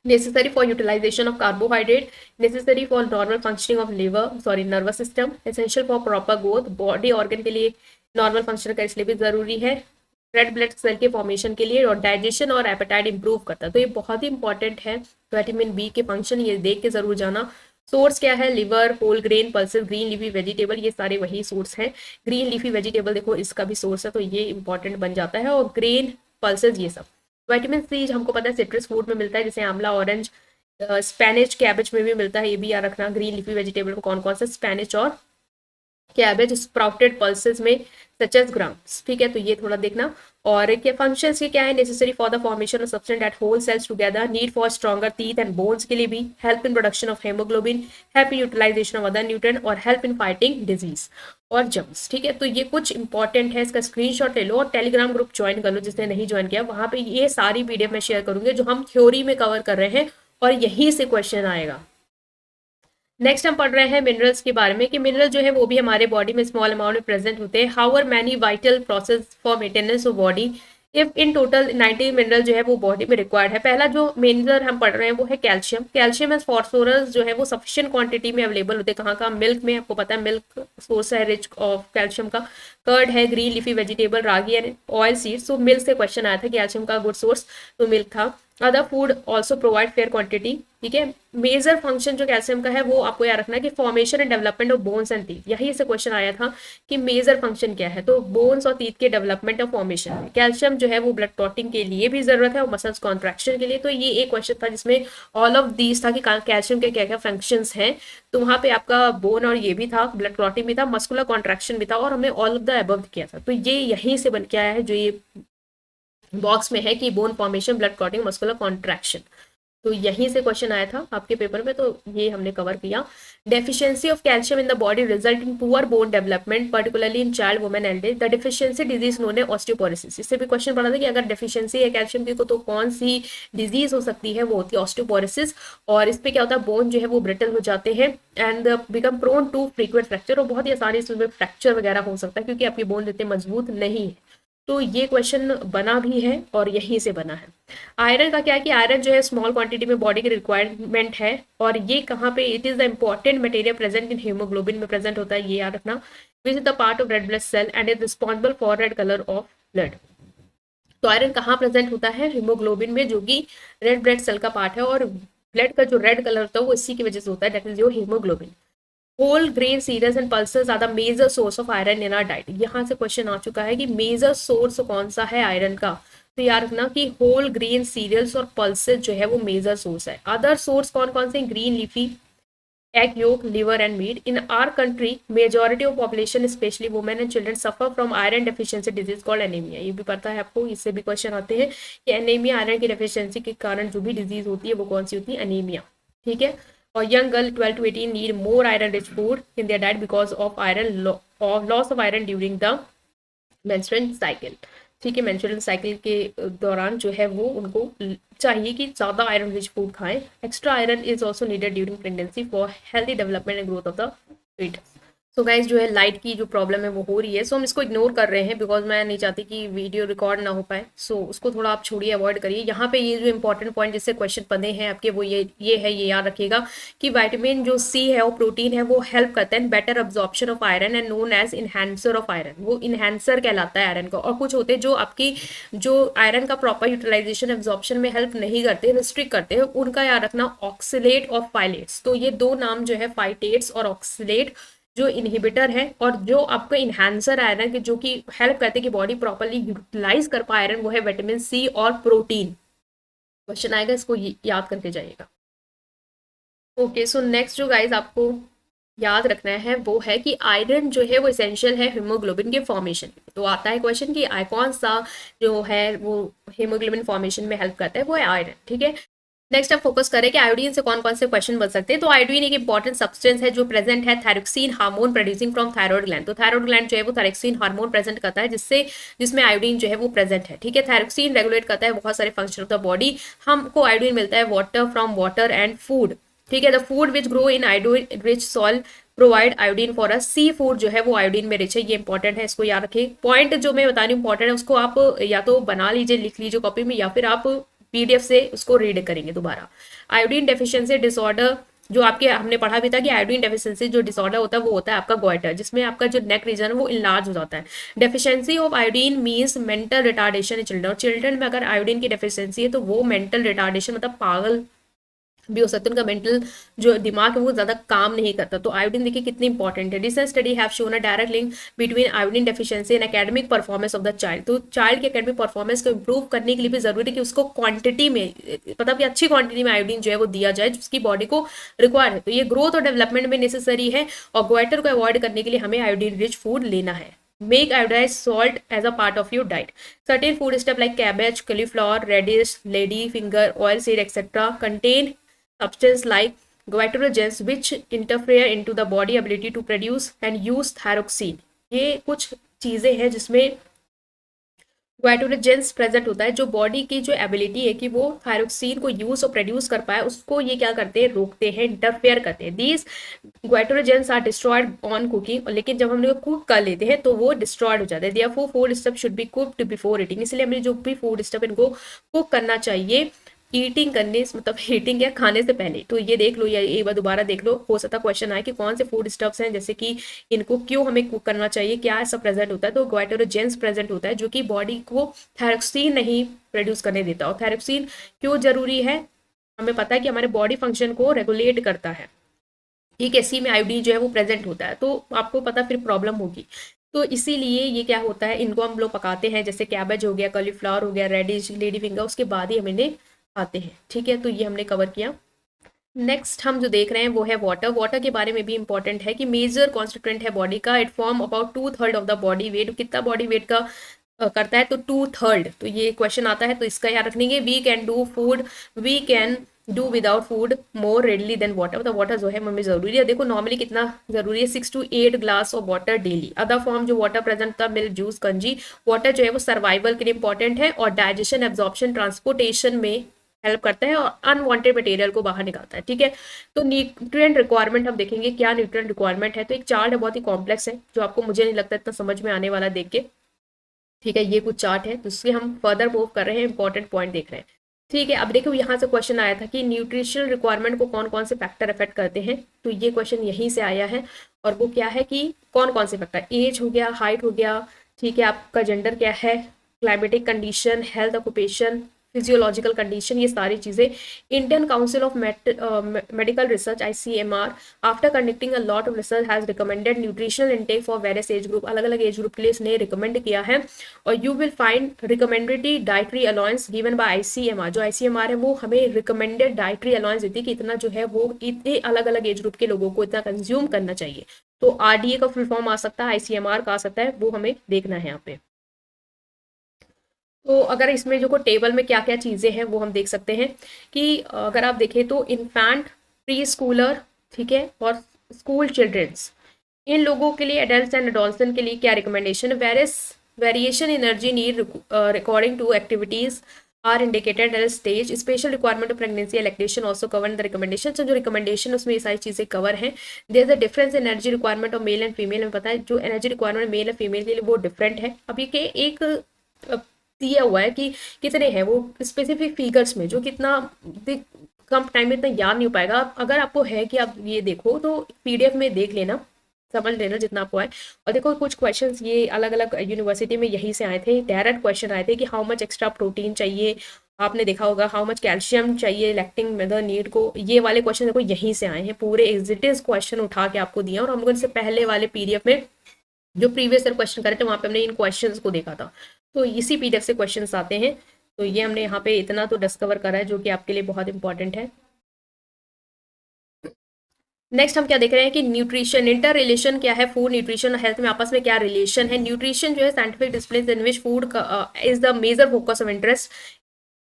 Necessary for utilization of carbohydrate, necessary for normal functioning of liver sorry nervous system, essential for proper growth, body organ के लिए नॉर्मल फंक्शन का इसलिए भी जरूरी है, रेड ब्लड सेल के फॉर्मेशन के लिए, और डाइजेशन और एपेटाइट इंप्रूव करता है, तो ये बहुत ही इंपॉर्टेंट है विटामिन बी के फंक्शन, ये देख के जरूर जाना। सोर्स क्या है, liver, whole grain, pulses, green leafy vegetable, ये सारे वही सोर्स हैं। ग्रीन लीफी वेजिटेबल देखो इसका भी सोर्स है, तो ये इंपॉर्टेंट बन जाता है, और ग्रेन, पल्सेस, ये सब। विटामिन सी हमको पता है सिट्रस फ्रूट में मिलता है, जैसे आंवला, ऑरेंज, स्पेनिश, कैबेज में भी मिलता है, ये भी याद रखना। ग्रीन लीफी वेजिटेबल में कौन कौन सा, स्पेनिश और कैबेज, स्प्राउटेड पल्सेस में सच एज ग्राम्स। ठीक है, तो ये थोड़ा देखना। और क्या फंक्शंस के क्या है, necessary for the formation of substance that hold cells together, need for stronger teeth and bones के लिए भी, help in production of haemoglobin, help in utilization of other nutrient, और हेल्प इन फाइटिंग डिजीज और germs. ठीक है, तो ये कुछ इंपॉर्टेंट है, इसका स्क्रीनशॉट ले लो और टेलीग्राम ग्रुप ज्वाइन कर लो जिसने नहीं ज्वाइन किया, वहां पे ये सारी पीडीएफ मैं शेयर करूंगी जो हम थ्योरी में कवर कर रहे हैं, और यहीं से क्वेश्चन आएगा। नेक्स्ट हम पढ़ रहे हैं मिनरल्स के बारे में, कि मिनरल जो है वो भी हमारे बॉडी में स्मॉल अमाउंट में प्रेजेंट होते हैं। How are many vital process for maintenance of body, if in total 90 mineral जो है वो बॉडी में रिक्वायर्ड है। पहला जो मेनर हम पढ़ रहे हैं वो है कैल्शियम। कैल्शियम एंड फॉस्फोरस जो है वो सफिशिएंट क्वांटिटी में अवेलेबल होते हैं। कहाँ कहाँ? मिल्क में, आपको पता है मिल्क सोर्स है रिच ऑफ कैल्शियम का। कर्ड है, green leafy vegetable, ragi and oil seeds. तो मिल्क से क्वेश्चन आया था कैल्शियम का गुड सोर्स, तो मिल्क था। Other food also provide fair quantity, ठीक है। मेजर फंक्शन जो कैल्शियम का है वो आपको याद रखना है कि formation and development of bones and teeth. यही से क्वेश्चन आया था कि मेजर फंक्शन क्या है, तो बोन्स और टीथ के डेवलपमेंट और फॉर्मेशन में कैल्शियम जो है वो ब्लड क्लॉटिंग के लिए भी जरूरत है और मसल्स कॉन्ट्रैक्शन के लिए। तो ये एक क्वेश्चन था जिसमें ऑल ऑफ दीज था कि कैल्शियम के क्या क्या फंक्शंस हैं। तो वहां पे आपका बोन और ये भी था, ब्लड क्लॉटिंग भी था, मस्कुलर कॉन्ट्रैक्शन भी था, और हमने ऑल ऑफ द अबव किया था। तो ये यहीं से बन के आया है जो ये बॉक्स में है कि bone formation, blood clotting, muscular contraction. तो यहीं से क्वेश्चन आया था आपके पेपर में, तो ये हमने कवर किया। Deficiency of calcium in the body result in poor bone development particularly in child, women, Elder. The deficiency disease known है ऑस्टियोपोरोसिस। इससे भी क्वेश्चन पढ़ा था कि अगर डेफिशिएंसी है कैल्शियम की तो कौन सी डिजीज हो सकती है, वो होती है ऑस्टियोपोरोसिस। और इस पे क्या होता है, बोन जो है वो ब्रिटल हो जाते हैं and become prone to frequent fracture, और बहुत ही आसानी से उसमें फ्रैक्चर वगैरह हो सकता है क्योंकि आपकी बोन इतने मजबूत नहीं है। तो ये क्वेश्चन बना भी है और यहीं से बना है। आयरन का क्या है कि आयरन जो है स्मॉल क्वांटिटी में बॉडी की रिक्वायरमेंट है, और ये कहाँ पे, it is the important material present in haemoglobin में प्रेजेंट होता है, ये याद रखना। Which is the part of red blood cell and is responsible for red colour of blood. तो आयरन कहाँ प्रेजेंट होता है? हीमोग्लोबिन में, जो कि रेड ब्लड सेल का पार्ट है, और ब्लड का जो रेड कलर होता है वो इसी की वजह से होता है, that is your haemoglobin. Whole grain cereals and pulses are the major source of iron in our diet. यहाँ से क्वेश्चन आ चुका है कि मेजर सोर्स कौन सा है आयरन का, तो याद रखना कि होल ग्रेन सीरियल्स और पल्सेस जो है वो मेजर सोर्स है। अदर सोर्स कौन कौन से? Green leafy, egg yolk, liver and meat. In our country, majority of population, especially women and children, suffer from iron deficiency disease called anemia. ये भी पता है आपको, इससे भी क्वेश्चन आते हैं कि एनीमिया, आयरन की डेफिशिएंसी के कारण जो भी डिजीज होती है वो कौन सी होती है? एनीमिया, ठीक है। और young girl 12 to 18 need more iron rich food in their diet because of iron loss of iron during the menstrual cycle, ठीक है। मेंस्ट्रुअल साइकिल के दौरान जो है वो उनको चाहिए कि ज़्यादा आयरन रिच फूड खाएं। Extra iron is also needed during pregnancy for healthy development and growth of the fetus। So guys जो है लाइट की जो प्रॉब्लम है वो हो रही है, सो हम इसको इग्नोर कर रहे हैं बिकॉज मैं नहीं चाहती कि वीडियो रिकॉर्ड ना हो पाए। सो उसको थोड़ा आप छोड़िए, अवॉइड करिए। यहाँ पे ये जो इंपॉर्टेंट पॉइंट जिससे क्वेश्चन बने हैं आपके वो ये है, ये याद रखिएगा कि विटामिन जो सी है और प्रोटीन है वो हेल्प करते हैं better absorption of iron and known as enhancer of iron. वो इनहेंसर कहलाता है आयरन का। और कुछ होते हैं जो आपकी जो आयरन का प्रॉपर यूटिलाइजेशन एब्जॉर्प्शन में हेल्प नहीं करते, रिस्ट्रिक्ट करते हैं, उनका याद रखना ऑक्सीलेट और फाइलेट्स। तो ये दो नाम जो है, फाइटेट्स और ऑक्सीलेट, जो इनहिबिटर है और जो आपका इन्हांसर आयरन के जो कि हेल्प करते हैं कि बॉडी प्रॉपर्ली यूटिलाइज कर पाए आयरन, वो है विटामिन सी और प्रोटीन। क्वेश्चन आएगा, इसको याद करके जाइएगा। ओके, सो नेक्स्ट जो गाइज आपको याद रखना है वो है कि आयरन जो है वो इसेंशियल है हीमोग्लोबिन के फॉर्मेशन। तो आता है क्वेश्चन कि कौन सा जो है वो हीमोग्लोबिन फॉर्मेशन में हेल्प करता है, वो है आयरन, ठीक है। नेक्स्ट आप फोकस करें कि आयोडीन से कौन कौन से क्वेश्चन बन सकते हैं। तो आयोडीन एक इंपॉर्टेंट सब्सटेंस है जो प्रेजेंट है thyroxine hormone producing from thyroid gland. तो थायराइड ग्लैंड जो है वो थायरोक्सिन हार्मोन प्रेजेंट करता है जिसमें आयोडीन जो है वो प्रेजेंट है, ठीक है। थायरोक्सिन रेगुलेट करता है बहुत सारे फंक्शन ऑफ द बॉडी। हमको आयोडीन मिलता है water from water and food, ठीक है। The food which grow in iodine rich soil provide iodine for us. Sea food जो है वो आयोडीन में रिच है, ये इंपॉर्टेंट है, इसको याद रखिए। पॉइंट जो मैं बता रही हूँ इंपॉर्टेंट है, उसको आप या तो बना लीजिए, लिख लीजिए कॉपी में, या फिर आप पीडीएफ से उसको रीड करेंगे दोबारा। आयोडीन डेफिशिएंसी डिसऑर्डर जो आपके हमने पढ़ा भी था कि आयोडीन डेफिशिएंसी जो डिसऑर्डर होता है वो होता है आपका गोइटर, जिसमें आपका जो नेक रीजन है वो इनलार्ज हो जाता है। Deficiency of iodine means mental retardation in children. और चिल्ड्रन में अगर आयोडीन की डेफिशिएंसी है तो वो मेंटल रिटार्डेशन मतलब पागल भी हो सकते हैं, उनका मेंटल जो दिमाग है वो ज्यादा काम नहीं करता। तो आयोडीन देखिए कितनी इंपॉर्टेंट है। Research study have shown a direct link between iodine deficiency and academic performance of the child. तो चाइल्ड के एकेडमिक परफॉर्मेंस को इंप्रूव करने के लिए भी जरूरी है कि उसको क्वांटिटी में, मतलब कि अच्छी क्वांटिटी में आयोडीन जो है वो दिया जाए जिसकी बॉडी को रिक्वायर है। तो ये ग्रोथ और डेवलपमेंट में नेसेसरी है, और गोइटर को अवॉइड करने के लिए हमें आयोडीन रिच फूड लेना है। Make iodized salt as a part of your diet. Certain food stuff like cabbage, cauliflower, radish, lady finger, oil seed, etc. contain substance like goitrogens which interfere into the body ability to produce and use thyroxine. ये कुछ चीजें हैं जिसमें ग्लाइकोजेंस present होता है, जो body की जो एबिलिटी है कि वो थायरोक्सिन को यूज और प्रोड्यूस कर पाए, उसको ये क्या करते हैं, रोकते हैं, इंटरफेयर करते हैं। These glycogens are destroyed on cooking, लेकिन जब हम लोग कुक कर लेते हैं तो वो डिस्ट्रॉयड हो जाते हैं। Therefore food stuff should be cooked before eating, इसलिए हमें जो भी फूड स्टफ इनको कुक करना चाहिए ईटिंग करने मतलब ईटिंग या खाने से पहले। तो ये देख लो या एक बार दोबारा देख लो, हो सकता क्वेश्चन आए कि कौन से फूड स्टफ्स हैं जैसे कि इनको क्यों हमें कुक करना चाहिए, क्या ऐसा प्रेजेंट होता है। तो ग्लाइकोजेंस प्रेजेंट होता है जो कि बॉडी को थायरोक्सिन नहीं प्रोड्यूस करने देता। और थायरोक्सिन क्यों जरूरी है, हमें पता है कि हमारे बॉडी फंक्शन को रेगुलेट करता है, ठीक है। सी में आयोडीन जो है वो प्रेजेंट होता है, तो आपको पता फिर प्रॉब्लम होगी। तो इसीलिए ये क्या होता है, इनको हम लोग पकाते हैं, जैसे कैबेज हो गया, कॉलीफ्लावर हो गया, रेडिश, लेडी फिंगर, उसके बाद ही हम इन्हें खाते हैं, ठीक है। तो ये हमने कवर किया। नेक्स्ट हम जो देख रहे हैं वो है वाटर। वाटर के बारे में भी इंपॉर्टेंट है कि मेजर कॉन्स्टिट्यूएंट है बॉडी का, it form about 2/3 of the body weight. कितना बॉडी वेट का करता है, तो 2/3। तो ये क्वेश्चन आता है तो इसका याद रखेंगे। We can do food, we can do without food more readily than water. मतलब वाटर जो है मम्मी जरूरी है, देखो नॉर्मली कितना जरूरी है, 6 to 8 glass of water daily. Other form जो वाटर प्रेजेंट था, मिल्क, जूस, कंजी। वाटर जो है वो सर्वाइवल के लिए इंपॉर्टेंट है और डाइजेशन, एब्जॉर्प्शन, ट्रांसपोर्टेशन में हेल्प करता है और अनवांटेड मटेरियल को बाहर निकालता है, ठीक है। तो न्यूट्रिएंट रिक्वायरमेंट हम देखेंगे, क्या न्यूट्रिएंट रिक्वायरमेंट है। तो एक चार्ट है, बहुत ही कॉम्प्लेक्स है, जो आपको मुझे नहीं लगता इतना समझ में आने वाला देख के, ठीक है। ये कुछ चार्ट है जिससे हम फर्दर मूव कर रहे हैं, इंपॉर्टेंट पॉइंट देख रहे हैं, ठीक है। अब देखो यहाँ से क्वेश्चन आया था कि न्यूट्रिशनल रिक्वायरमेंट को कौन कौन से फैक्टर अफेक्ट करते हैं। तो ये क्वेश्चन यहीं से आया है, और वो क्या है कि कौन कौन से फैक्टर, एज हो गया, हाइट हो गया, ठीक है, आपका जेंडर क्या है, climatic condition, health, occupation, physiological condition, ये सारी चीज़ें। Indian council of medical research ICMR after conducting a lot of research has recommended nutritional intake for various age group. अलग अलग एज ग्रुप के लिए इसने रिकमेंड किया है। और you will find recommendatory dietary allowance given by ICMR। जो ICMR है वो हमें रिकमेंडेड डाइटरी अलाउंस देती है कि इतना जो है वो इतने अलग अलग एज ग्रुप के लोगों को इतना कंज्यूम करना चाहिए। तो RDA का फुल फॉर्म आ सकता है, ICMR का आ सकता है, वो हमें देखना है यहाँ पे। तो अगर इसमें जो को टेबल में क्या क्या चीज़ें हैं वो हम देख सकते हैं कि अगर आप देखें तो इन्फेंट, प्री स्कूलर, ठीक है, और स्कूल चिल्ड्रंस, इन लोगों के लिए, एडल्ट एंड एडोलसेंट के लिए क्या recommendation, variation energy need according to activities are indicated at stage, special requirement of pregnancy and lactation also cover the recommendation. जो रिकमेंडेशन उसमें ये सारी चीज़ें कवर हैं। There is a difference energy requirement of male and female, हमें पता है जो energy requirement male and female के लिए वो डिफरेंट है। अभी के एक दिया हुआ है कि कितने हैं वो स्पेसिफिक फिगर्स में, जो कितना कम टाइम में इतना याद नहीं हो पाएगा। अगर आपको है कि आप ये देखो तो PDF में देख लेना, समझ लेना जितना आपको आए। और देखो कुछ क्वेश्चंस ये अलग अलग यूनिवर्सिटी में यहीं से आए थे, डायरेक्ट क्वेश्चन आए थे कि हाउ मच एक्स्ट्रा प्रोटीन चाहिए, आपने देखा होगा हाउ मच कैल्शियम चाहिए लैक्टिंग मदर नीड को। ये वाले क्वेश्चन देखो यहीं से आए हैं, पूरे एग्जिटिव क्वेश्चन उठा के आपको दिया। और हम लोगों ने पहले वाले PDF में जो प्रीवियस ईयर क्वेश्चन करे थे वहाँ पे हमने इन क्वेश्चंस को देखा था, तो इसी PDF से क्वेश्चंस आते हैं। तो ये हमने यहाँ पे इतना तो डिस्कवर करा है जो कि आपके लिए बहुत इंपॉर्टेंट है। नेक्स्ट हम क्या देख रहे हैं कि न्यूट्रिशन, इंटर रिलेशन क्या है, फूड, न्यूट्रिशन और हेल्थ में आपस में क्या रिलेशन है। न्यूट्रिशन जो है scientific discipline in which food is the major focus of interest,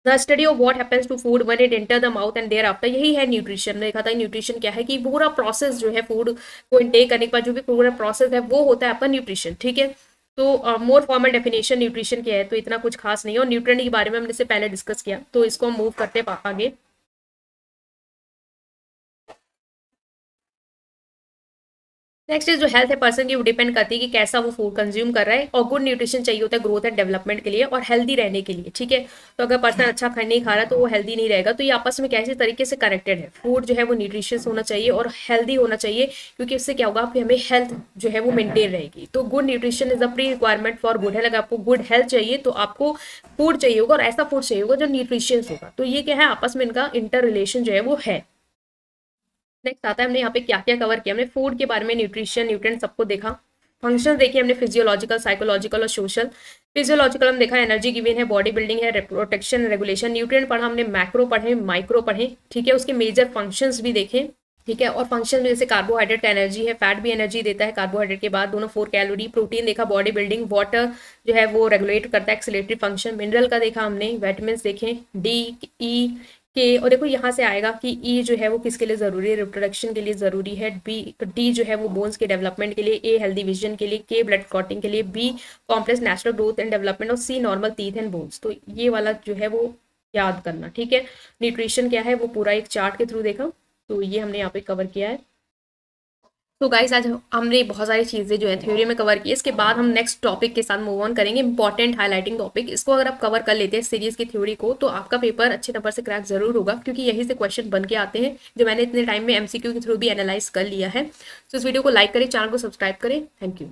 the study of what happens to food when it enter the mouth and thereafter. यही है न्यूट्रिशन। देखा था न्यूट्रिशन क्या है कि पूरा प्रोसेस जो है फूड को इनटेक करने के बाद जो भी पूरा प्रोसेस है वो होता है आपका न्यूट्रिशन, ठीक है। तो मोर फॉर्मल डेफिनेशन न्यूट्रिशन क्या है, तो इतना कुछ खास नहीं है। और न्यूट्रिएंट के बारे में हमने इससे पहले डिस्कस किया, तो इसको हम मूव करते हैं आगे। नेक्स्ट जो हेल्थ है पर्सन की, वो डिपेंड करती है कि कैसा वो फूड कंज्यूम कर रहा है। और गुड न्यूट्रिशन चाहिए होता है ग्रोथ एंड डेवलपमेंट के लिए और हेल्दी रहने के लिए, ठीक है। तो अगर पर्सन अच्छा खाना नहीं खा रहा तो वो हेल्दी नहीं रहेगा। तो ये आपस में कैसे तरीके से कनेक्टेड है, फूड जो है वो न्यूट्रिशियस होना चाहिए और हेल्दी होना चाहिए, क्योंकि इससे क्या होगा कि हमें हेल्थ जो है वो मेंटेन रहेगी। तो good nutrition is a pre requirement for good health. अगर आपको गुड हेल्थ चाहिए तो आपको फूड चाहिए होगा और ऐसा फूड चाहिए होगा जो न्यूट्रिशियस होगा। तो ये क्या है, आपस में इनका इंटर रिलेशन जो है वो है। नेक्स्ट आता है हमने यहाँ पे क्या क्या कवर किया, हमने फूड के बारे में, न्यूट्रिशन, न्यूट्रिएंट सबको देखा। फंक्शन देखिए हमने फिजियोलॉजिकल, साइकोलॉजिकल और सोशल। फिजियोलॉजिकल हम देखा एनर्जी गिवन है, बॉडी बिल्डिंग है, प्रोटेक्शन, रेगुलेशन। न्यूट्रिएंट पढ़ा हमने, मैक्रो पढ़े, माइक्रो पढ़े, ठीक है। उसके मेजर फंक्शंस भी देखे, ठीक है। और फंक्शन में जैसे कार्बोहाइड्रेट एनर्जी है, फैट भी एनर्जी देता है कार्बोहाइड्रेट के बाद, दोनों 4 कैलोरी। प्रोटीन देखा, बॉडी बिल्डिंग, वाटर जो है वो रेगुलेट करता है, एक्सीलेटरी फंक्शन। मिनरल का देखा हमने, विटामिन देखे, D, E, के, और देखो यहाँ से आएगा कि ई जो है वो किसके लिए ज़रूरी है, रिप्रोडक्शन के लिए ज़रूरी है, बी डी जो है वो बोन्स के डेवलपमेंट के लिए, ए हेल्दी विजन के लिए, के ब्लड क्लॉटिंग के लिए, B complex natural growth and development, और C normal teeth and bones. तो ये वाला जो है वो याद करना, ठीक है। न्यूट्रिशन क्या है वो पूरा एक चार्ट के थ्रू देखा, तो ये हमने यहाँ पे कवर किया है। तो गाइस आज हमने बहुत सारी चीज़ें जो है थ्योरी में कवर की। इसके बाद हम नेक्स्ट टॉपिक के साथ मूव ऑन करेंगे, इंपॉर्टेंट हाईलाइटिंग टॉपिक। इसको अगर आप कवर कर लेते हैं सीरीज की थ्योरी को, तो आपका पेपर अच्छे नंबर से क्रैक जरूर होगा, क्योंकि यही से क्वेश्चन बन के आते हैं जो मैंने इतने टाइम में एमसीक्यू के थ्रू भी एनालाइज कर लिया है। तो इस वीडियो को लाइक करें, चैनल को सब्सक्राइब करें। Thank you.